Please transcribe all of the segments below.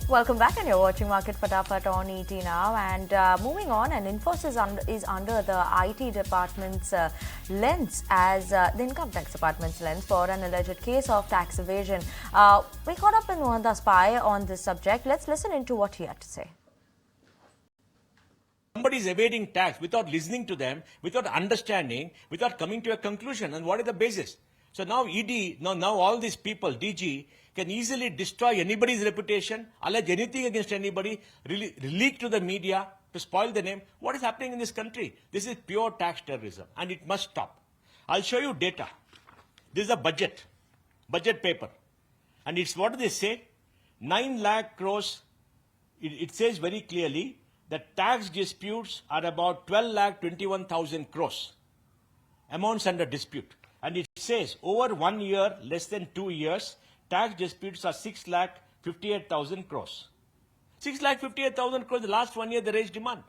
Welcome back, and you're watching Market Fatafat on ET now. And moving on, and Infosys is under the IT department's lens as the income tax department's lens for an alleged case of tax evasion. We caught up with Mohandas Pai on this subject. Let's listen into what he had to say. Somebody is evading tax without listening to them, without understanding, without coming to a conclusion. And what is the basis? So now ED, now all these people, DG, can easily destroy anybody's reputation, allege anything against anybody, really leak to the media to spoil the name. What is happening in this country? This is pure tax terrorism, and it must stop. I'll show you data. This is a budget paper. And it's what do they say? 9 lakh crores. It says very clearly that tax disputes are about 12 lakh 21,000 crores. Amounts under dispute. And it says over 1 year, less than 2 years, tax disputes are 6 lakh 58,000 crores. 6 lakh 58,000 crores, the last 1 year they raised demand.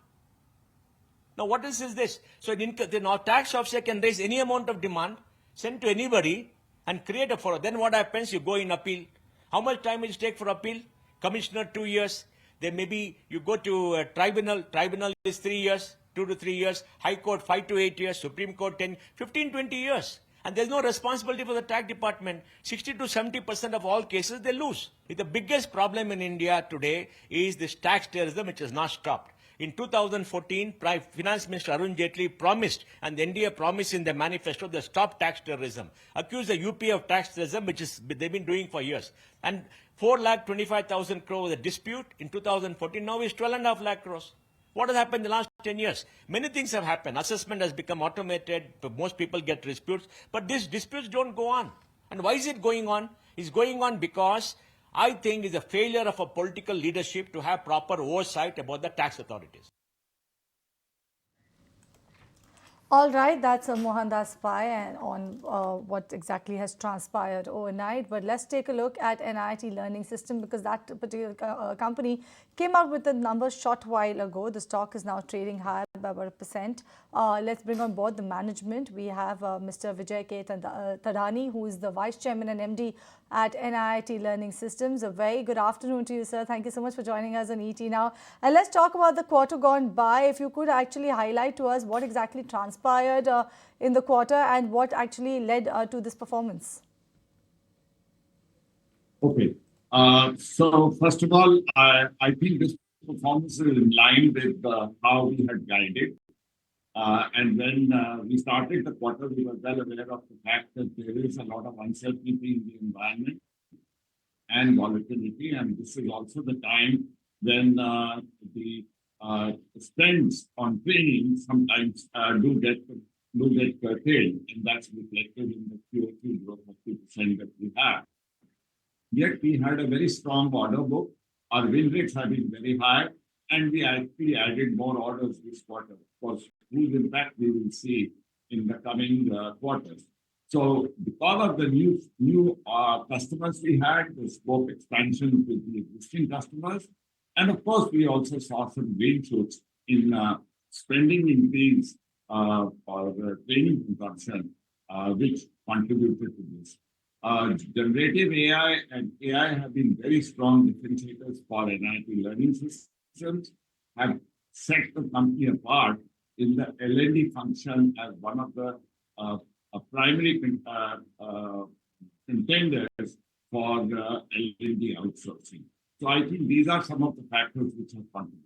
Now what is this? So now tax officer can raise any amount of demand, send to anybody and create a furrow. Then what happens? You go in appeal. How much time will it take for appeal? Commissioner 2 years. Then maybe you go to a tribunal. Tribunal is 3 years, 2 to 3 years. High Court 5 to 8 years. Supreme Court 10, 15, 20 years. And there's no responsibility for the tax department. 60 to 70% of all cases they lose. The biggest problem in India today is this tax terrorism, which has not stopped. In 2014, Finance Minister Arun Jaitley promised, and the NDA promised in the manifesto, they stop tax terrorism. Accused the UP of tax terrorism, which they've been doing for years. And 4,25,000 crore was a dispute in 2014. Now it's 12.5 lakh crores. What has happened in the last 10 years? Many things have happened. Assessment has become automated. Most people get disputes. But these disputes don't go on. And why is it going on? It's going on because I think it's a failure of a political leadership to have proper oversight about the tax authorities. All right, that's Mohandas Pai and on what exactly has transpired overnight. But let's take a look at NIIT Learning System, because that particular company came out with the numbers short while ago. The stock is now trading higher by about 1%. Let's bring on board the management. We have Mr. Vijay K. Tadhani, who is the Vice Chairman and MD at NIIT Learning Systems. A very good afternoon to you, sir. Thank you so much for joining us on ET Now. And let's talk about the quarter gone by. If you could actually highlight to us what exactly transpired in the quarter and what actually led to this performance. Okay. So first of all, I think this performance is in line with how we had guided. And when we started the quarter, we were well aware of the fact that there is a lot of uncertainty in the environment and volatility. And this is also the time when the spends on training sometimes do get curtailed. And that's reflected in the QOQ growth of 2% that we have. Yet we had a very strong order book. Our win rates have been very high, and we actually added more orders this quarter. Of course, whose impact we will see in the coming quarters. So because of the new customers we had, the scope expansion with the existing customers, and of course, we also saw some green shoots in spending increase for the training consumption, which contributed to this. Generative AI and AI have been very strong differentiators for NIIT Learning Systems, have set the company apart in the L&D function as one of the primary contenders for the L&D outsourcing. So I think these are some of the factors which have contributed.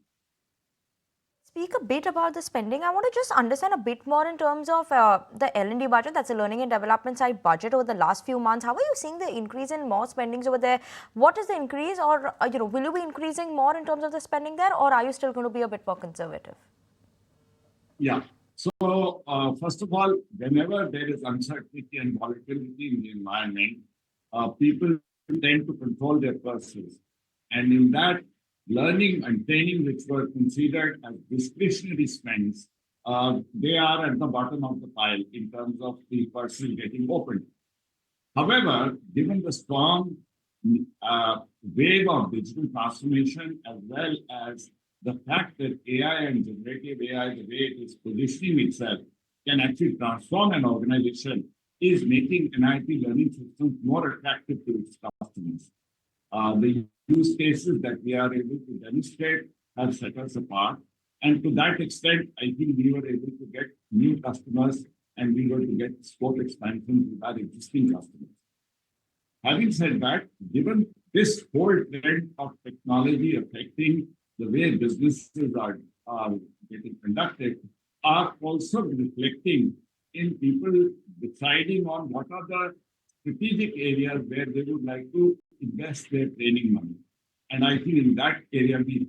Speak a bit about the spending. I want to just understand a bit more in terms of the L&D budget, that's the learning and development side budget over the last few months. How are you seeing the increase in more spendings over there? What is the increase, or will you be increasing more in terms of the spending there, or are you still going to be a bit more conservative? Yeah. So first of all, whenever there is uncertainty and volatility in the environment, people tend to control their purses. And in that, learning and training, which were considered as discretionary spends, they are at the bottom of the pile in terms of the purses getting opened. However, given the strong wave of digital transformation, as well as the fact that AI and generative AI, the way it is positioning itself, can actually transform an organization, is making NIIT Learning Systems more attractive to its customers. The use cases that we are able to demonstrate have set us apart. And to that extent, I think we were able to get new customers and we were to get scope expansion with our existing customers. Having said that, given this whole trend of technology affecting the way businesses are getting conducted, are also reflecting in people deciding on what are the strategic areas where they would like to invest their training money. And I think in that area, we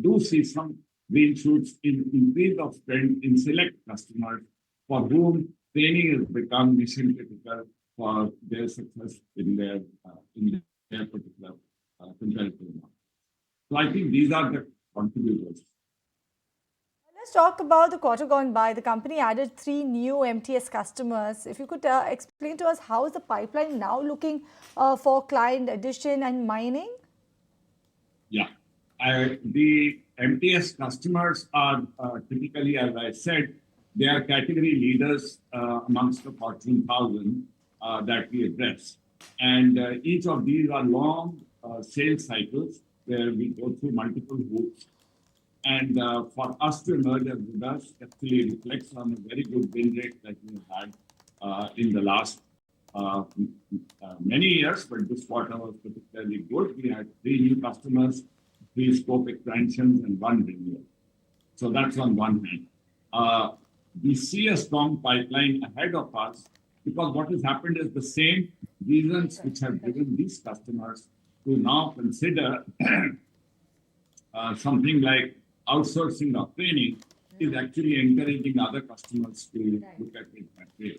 do see some green shoots in increase of spend in select customers for whom training has become mission critical for their success in their particular competitive market. So I think these are the contributors. Let's talk about the quarter gone by. The company added 3 new MTS customers. If you could explain to us how is the pipeline now looking for client addition and mining? Yeah, the MTS customers are typically, as I said, they are category leaders amongst the Fortune 1000 that we address. And each of these are long sales cycles where we go through multiple hoops. And for us to emerge as with us actually reflects on a very good win rate that we have had in the last many years, but this quarter was particularly good. We had 3 new customers, 3 scope expansions, and 1 renewal. So that's on one hand. We see a strong pipeline ahead of us because what has happened is the same reasons which have driven these customers to now consider something like outsourcing of training is actually encouraging other customers to look at it that way.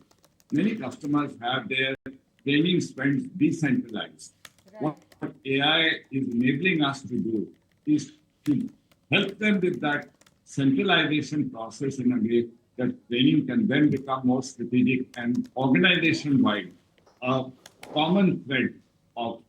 Many customers have their training spends decentralized. What AI is enabling us to do is to help them with that centralization process in a way that training can then become more strategic and organization-wide. A common thread of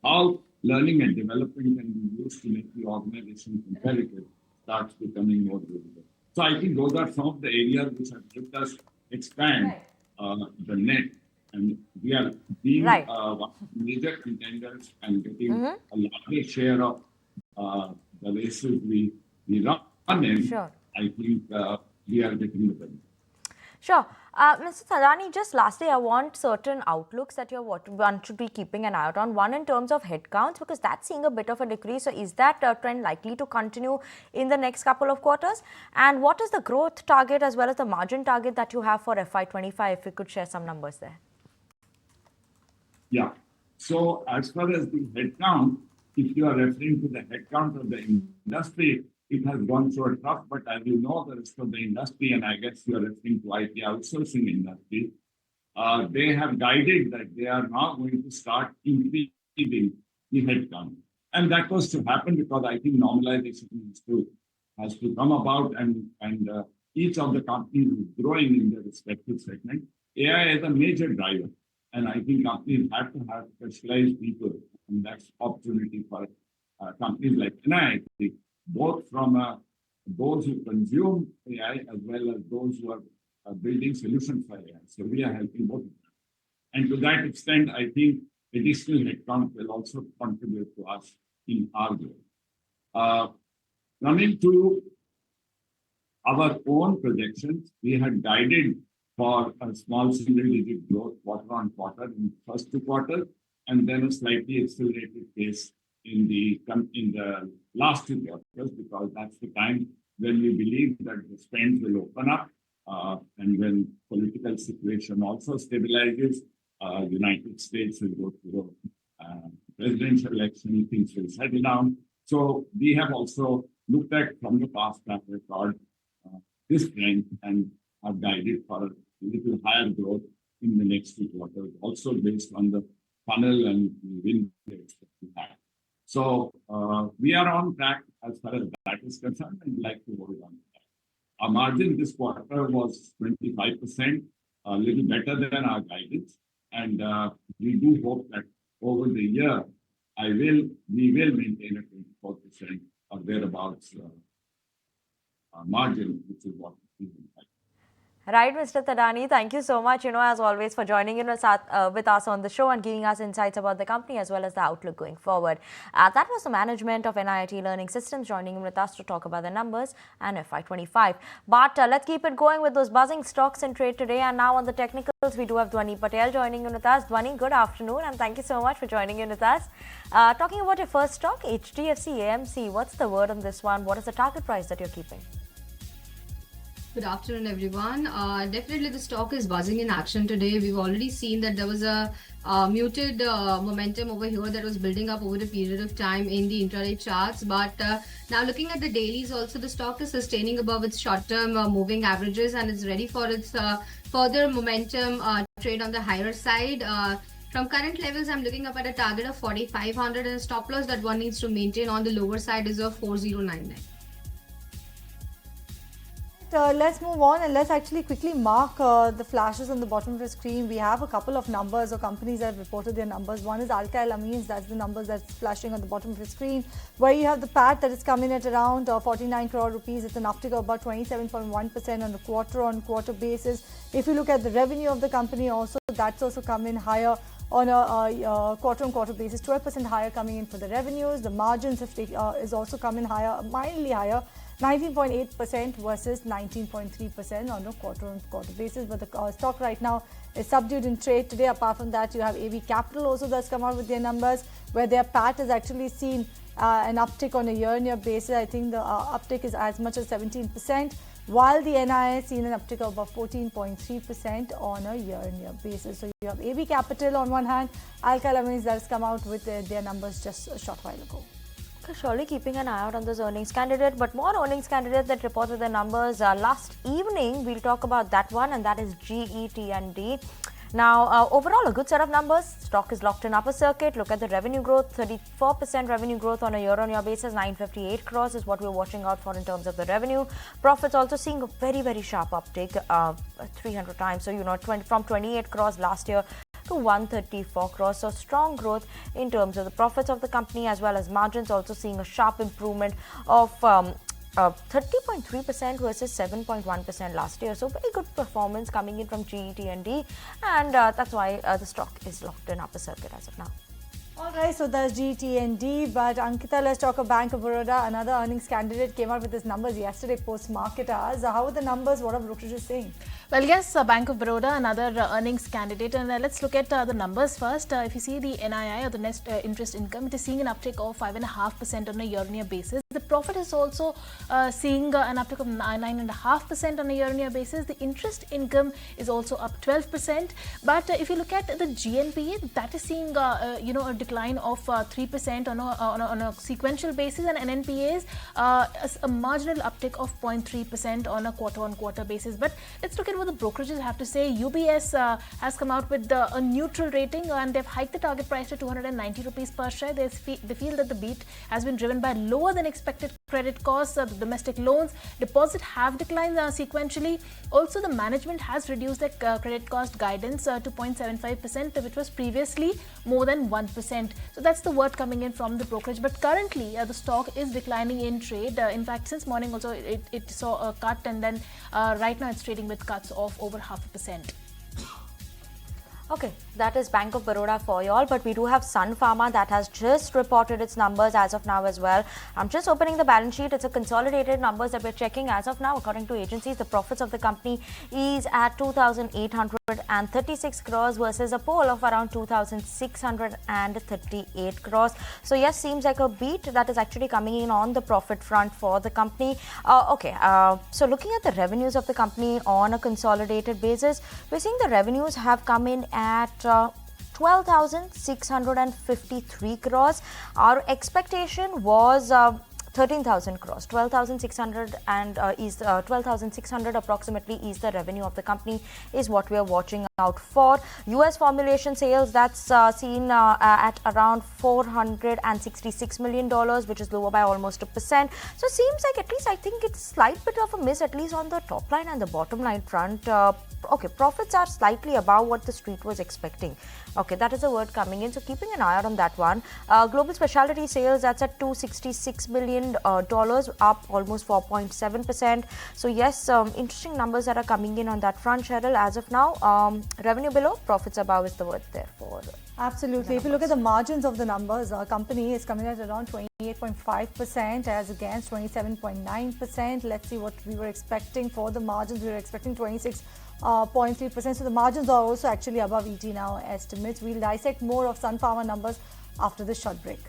how learning and development can be used to make the organization competitive starts becoming more visible. So I think those are some of the areas which have helped us expand the net, and we are being one of the major contenders and getting a larger share of the races we run in. Sure. I think we are getting the benefit. Sure. Mr. Thadani, just lastly, I want certain outlooks that one should be keeping an eye out on. One, in terms of headcounts, because that's seeing a bit of a decrease. So is that trend likely to continue in the next couple of quarters? And what is the growth target as well as the margin target that you have for FY25? If you could share some numbers there. Yeah. So as far as the headcount, if you are referring to the headcount of the industry, it has gone through a tough, but as you know, the rest of the industry, and I guess you are referring to IT outsourcing industry, they have guided that they are now going to start increasing the headcount. And that was to happen because I think normalization has to come about, and each of the companies is growing in their respective segment. AI is a major driver, and I think companies have to have specialized people, and that's opportunity for companies like NIIT, both from those who consume AI as well as those who are building solutions for AI. So we are helping both of them. And to that extent, I think additional headcount will also contribute to us in our growth. Coming to our own projections, we had guided for a small single-digit growth quarter on quarter in the first 2 quarters, and then a slightly accelerated pace in the last 2 quarters, because that's the time when we believe that the spends will open up, and when political situation also stabilizes, United States will go through presidential election, things will settle down. So we have also looked at from the past track record this trend and have guided for a little higher growth in the next 2 quarters, also based on the funnel and win rates that we have. So we are on track as far as that is concerned, and we'd like to hold on to that. Our margin this quarter was 25%, a little better than our guidance, and we do hope that over the year, we will maintain a 24% or thereabouts margin, which is what we would like. Right, Mr. Tadani, thank you so much, as always, for joining in with us on the show and giving us insights about the company as well as the outlook going forward. That was the management of NIIT Learning Systems joining in with us to talk about the numbers and FY25. But let's keep it going with those buzzing stocks in trade today. And now on the technicals, we do have Dhwani Patel joining in with us. Dhwani, good afternoon, and thank you so much for joining in with us. Talking about your first stock, HDFC AMC, what's the word on this one? What is the target price that you're keeping? Good afternoon, everyone. Definitely the stock is buzzing in action today. We've already seen that there was a muted momentum over here that was building up over a period of time in the intraday charts. But now looking at the dailies also, the stock is sustaining above its short-term moving averages and is ready for its further momentum trade on the higher side. From current levels, I'm looking up at a target of 4,500 and a stop loss that one needs to maintain on the lower side is of 4,099. Let's move on and let's actually quickly mark the flashes on the bottom of the screen. We have a couple of numbers or companies that have reported their numbers. One is Alkyl Amines, that's the numbers that's flashing on the bottom of the screen, where you have the PAT that is coming at around 49 crore rupees. It's an uptick of about 27.1% on a quarter-on-quarter basis. If you look at the revenue of the company also, that's also come in higher on a quarter-on-quarter basis, 12% higher coming in for the revenues. The margins is also coming higher, mildly higher, 19.8% versus 19.3% on a quarter-on-quarter basis. But the stock right now is subdued in trade today. Apart from that, you have AV Capital also that's come out with their numbers, where their PAT has actually seen an uptick on a year-on-year basis. I think the uptick is as much as 17%, while the NII has seen an uptick of about 14.3% on a year-on-year basis. So you have AV Capital on one hand, Alkyl Amines that has come out with their numbers just a short while ago. Surely keeping an eye out on those earnings candidate, but more earnings candidates that reported their numbers last evening. We'll talk about that one, and that is GET&D. Now, overall, a good set of numbers. Stock is locked in upper circuit. Look at the revenue growth, 34% revenue growth on a year-on-year basis. 958 crores is what we're watching out for in terms of the revenue. Profits also seeing a very, very sharp uptake, 300 times. So, from 28 crores last year to 134 crores. So strong growth in terms of the profits of the company as well as margins, also seeing a sharp improvement of 30.3% versus 7.1% last year. So very good performance coming in from GET&D, and that's why the stock is locked in upper circuit as of now. All right, so that's GET&D, but Ankita, let's talk about Bank of Baroda. Another earnings candidate came out with his numbers yesterday post-market hours. How are the numbers? What are brokerages saying? Well, yes, Bank of Baroda, another earnings candidate. And let's look at the numbers first. If you see the NII or the net interest income, it is seeing an uptick of 5.5% on a year-on-year basis. The profit is also seeing an uptick of 9.5% on a year-on-year basis. The interest income is also up 12%. But if you look at the GNPA, that is seeing a decline of 3% on a sequential basis, and NNPAs a marginal uptick of 0.3% on a quarter-on-quarter basis. But let's look at what the brokerages have to say. UBS has come out with a neutral rating, and they've hiked the target price to 290 rupees per share. They feel that the beat has been driven by lower than expected credit costs. The domestic loans deposit have declined sequentially. Also, the management has reduced their credit cost guidance to 0.75%, which was previously more than 1%. So that's the word coming in from the brokerage. But currently, the stock is declining in trade. In fact, since morning also, it saw a cut, and then right now it's trading with cuts of over 0.5%. Okay, that is Bank of Baroda for y'all, but we do have Sun Pharma that has just reported its numbers as of now as well. I'm just opening the balance sheet. It's a consolidated numbers that we're checking as of now. According to agencies, the profits of the company is at 2,836 crores versus a poll of around 2,638 crores. So yes, seems like a beat that is actually coming in on the profit front for the company. So looking at the revenues of the company on a consolidated basis, we're seeing the revenues have come in at 12,653 crores. Our expectation was 13,000 crores. 12,600 and 12,600 approximately is the revenue of the company, is what we are watching out for. US formulation sales, that's seen at around $466 million, which is lower by almost 1%. So it seems like, at least I think it's slight bit of a miss, at least on the top line and the bottom line front. Okay, profits are slightly above what the street was expecting. Okay, that is a word coming in. So keeping an eye out on that one. Global specialty sales, that's at $266 million. billion, up almost 4.7%. So yes, interesting numbers that are coming in on that front, Cheryl. As of now, revenue below, profits above is the word there for. Absolutely. If you look at the margins of the numbers, our company is coming at around 28.5% as against 27.9%. Let's see what we were expecting for the margins. We were expecting 26.3%. So the margins are also actually above ET now estimates. We'll dissect more of Sun Pharma numbers after this short break.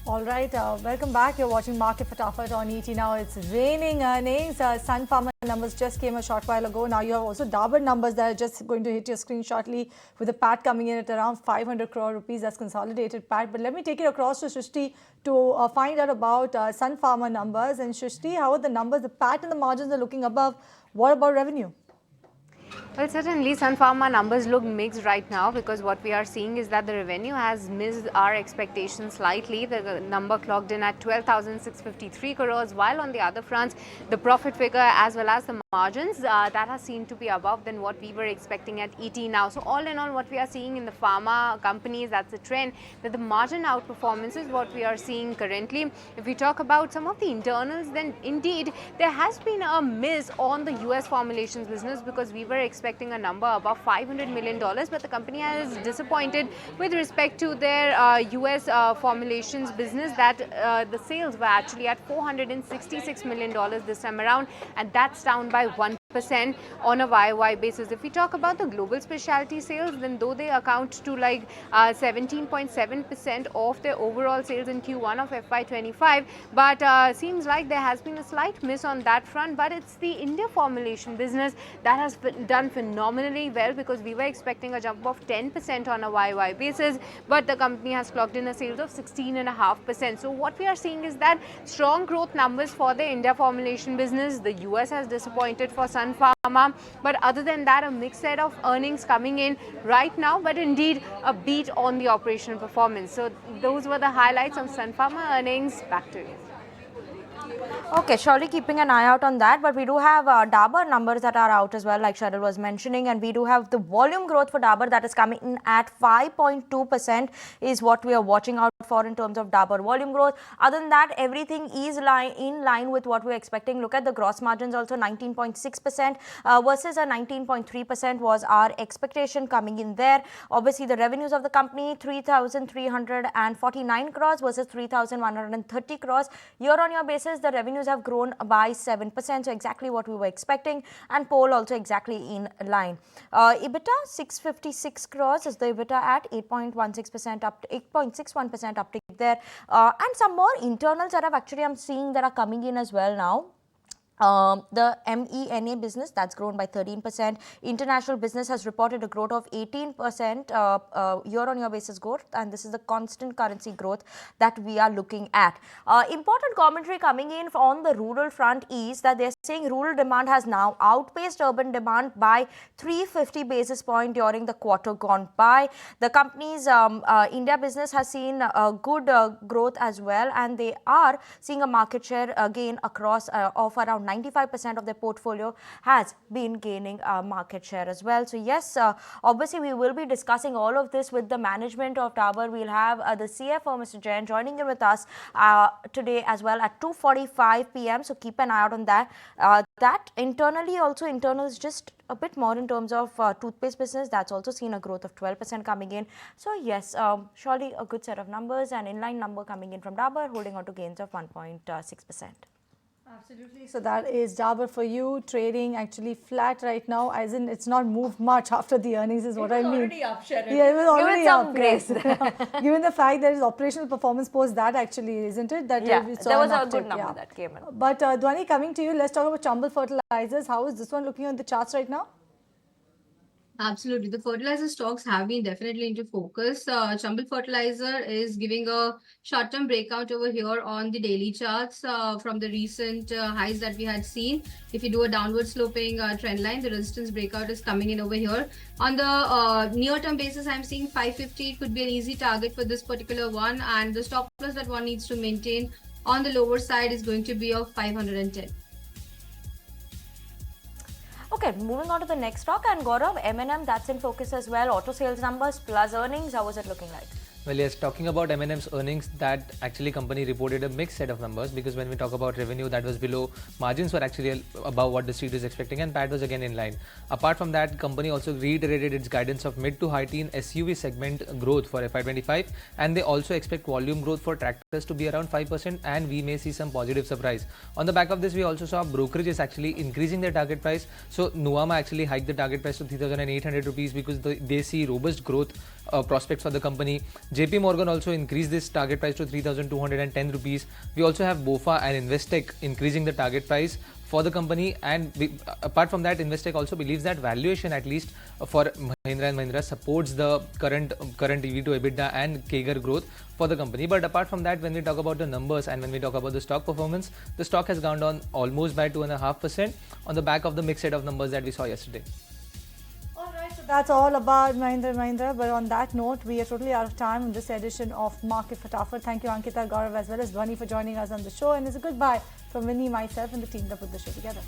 All right, welcome back. You're watching Market Fatafat on ET. Now it's raining earnings. Sun Pharma numbers just came a short while ago. Now you have also Dabur numbers that are just going to hit your screen shortly, with the PAT coming in at around 500 crore rupees. That's consolidated PAT. But let me take it across to Shrishti to find out about Sun Pharma numbers. And Shrishti, how are the numbers? The PAT and the margins are looking above. What about revenue? Well, certainly Sun Pharma numbers look mixed right now, because what we are seeing is that the revenue has missed our expectations slightly. The number clocked in at 12,653 crores, while on the other fronts, the profit figure as well as the margins that has seemed to be above than what we were expecting at ET now. So all in all, what we are seeing in the pharma companies, that's a trend that the margin outperformance is what we are seeing currently. If we talk about some of the internals, then indeed there has been a miss on the US formulations business, because we were expecting a number above $500 million, but the company has disappointed with respect to their US formulations business, that the sales were actually at $466 million this time around, and that's down by 1% on a YOY basis. If we talk about the global specialty sales, then though they account to like 17.7% of their overall sales in Q1 of FY25, but seems like there has been a slight miss on that front. But it's the India formulation business that has done phenomenally well, because we were expecting a jump of 10% on a YOY basis, but the company has clocked in a sales of 16.5%. So what we are seeing is that strong growth numbers for the India formulation business. The US has disappointed for Sun Pharma, but other than that, a mixed set of earnings coming in right now, but indeed a beat on the operational performance. So those were the highlights of Sun Pharma earnings. Back to you. Okay, surely keeping an eye out on that. But we do have Dabur numbers that are out as well, like Cheryl was mentioning, and we do have the volume growth for Dabur that is coming in at 5.2% is what we are watching out for in terms of Dabur volume growth. Other than that, everything is in line with what we're expecting. Look at the gross margins also, 19.6% versus a 19.3% was our expectation coming in there. Obviously, the revenues of the company, 3,349 crores versus 3,130 crores. Year-on-year basis, the revenues have grown by 7%, so exactly what we were expecting, and Pole also exactly in line. EBITDA 656 crores is the EBITDA at 8.16% up, 8.61% uptick there, and some more internals that I'm seeing that are coming in as well now. The MENA business, that's grown by 13%. International business has reported a growth of 18% year-on-year basis growth, and this is the constant currency growth that we are looking at. Important commentary coming in on the rural front is that they're saying rural demand has now outpaced urban demand by 350 basis points during the quarter gone by. The company's India business has seen a good growth as well, and they are seeing a market share gain across of around 95% of their portfolio has been gaining market share as well. So yes, obviously we will be discussing all of this with the management of Dabur. We'll have the CFO, Mr. Jain, joining in with us today as well at 2:45 p.m. So keep an eye out on that. That internally also, internals just a bit more in terms of toothpaste business. That's also seen a growth of 12% coming in. So yes, surely a good set of numbers, and inline number coming in from Dabur, holding on to gains of 1.6%. Absolutely. So that is Dabur for you, trading actually flat right now, as in it's not moved much after the earnings is what I mean. Already up, Cheryl. Yeah, it was already Give it some up. grace. Yes. Given the fact there is operational performance post that actually, isn't it? That Yeah, we saw there was an a good uptick, number yeah. that came in. But Dhwani, coming to you, let's talk about Chambal Fertilizers. How is this one looking on the charts right now? Absolutely. The fertilizer stocks have been definitely into focus. Chambal Fertilizer is giving a short-term breakout over here on the daily charts from the recent highs that we had seen. If you do a downward sloping trend line, the resistance breakout is coming in over here. On the near-term basis, I'm seeing 550 could be an easy target for this particular one, and the stop loss that one needs to maintain on the lower side is going to be of 510. Okay, moving on to the next stock, and Gaurav, M&M, that's in focus as well. Auto sales numbers plus earnings, how was it looking like? Well, yes, talking about M&M's earnings, that actually company reported a mixed set of numbers, because when we talk about revenue, that was below, margins were actually above what the street is expecting, and PAT was again in line. Apart from that, company also reiterated its guidance of mid to high teen SUV segment growth for FY25, and they also expect volume growth for tractors to be around 5%, and we may see some positive surprise. On the back of this, we also saw brokerages actually increasing their target price. So Nuvama actually hiked the target price to 3,800 rupees because they see robust growth prospects for the company. JP Morgan also increased this target price to 3,210 rupees. We also have BofA and Investec increasing the target price for the company, and apart from that, Investec also believes that valuation, at least for Mahindra and Mahindra, supports the current EV to EBITDA and CAGR growth for the company. But apart from that, when we talk about the numbers and when we talk about the stock performance, the stock has gone down almost by 2.5% on the back of the mixed set of numbers that we saw yesterday. So that's all about Mahindra and Mahindra. But on that note, we are totally out of time in this edition of Market Fatafat. Thank you, Ankita, Gaurav, as well as Dhwani for joining us on the show. And it's a goodbye from Winnie, myself, and the team that put the show together.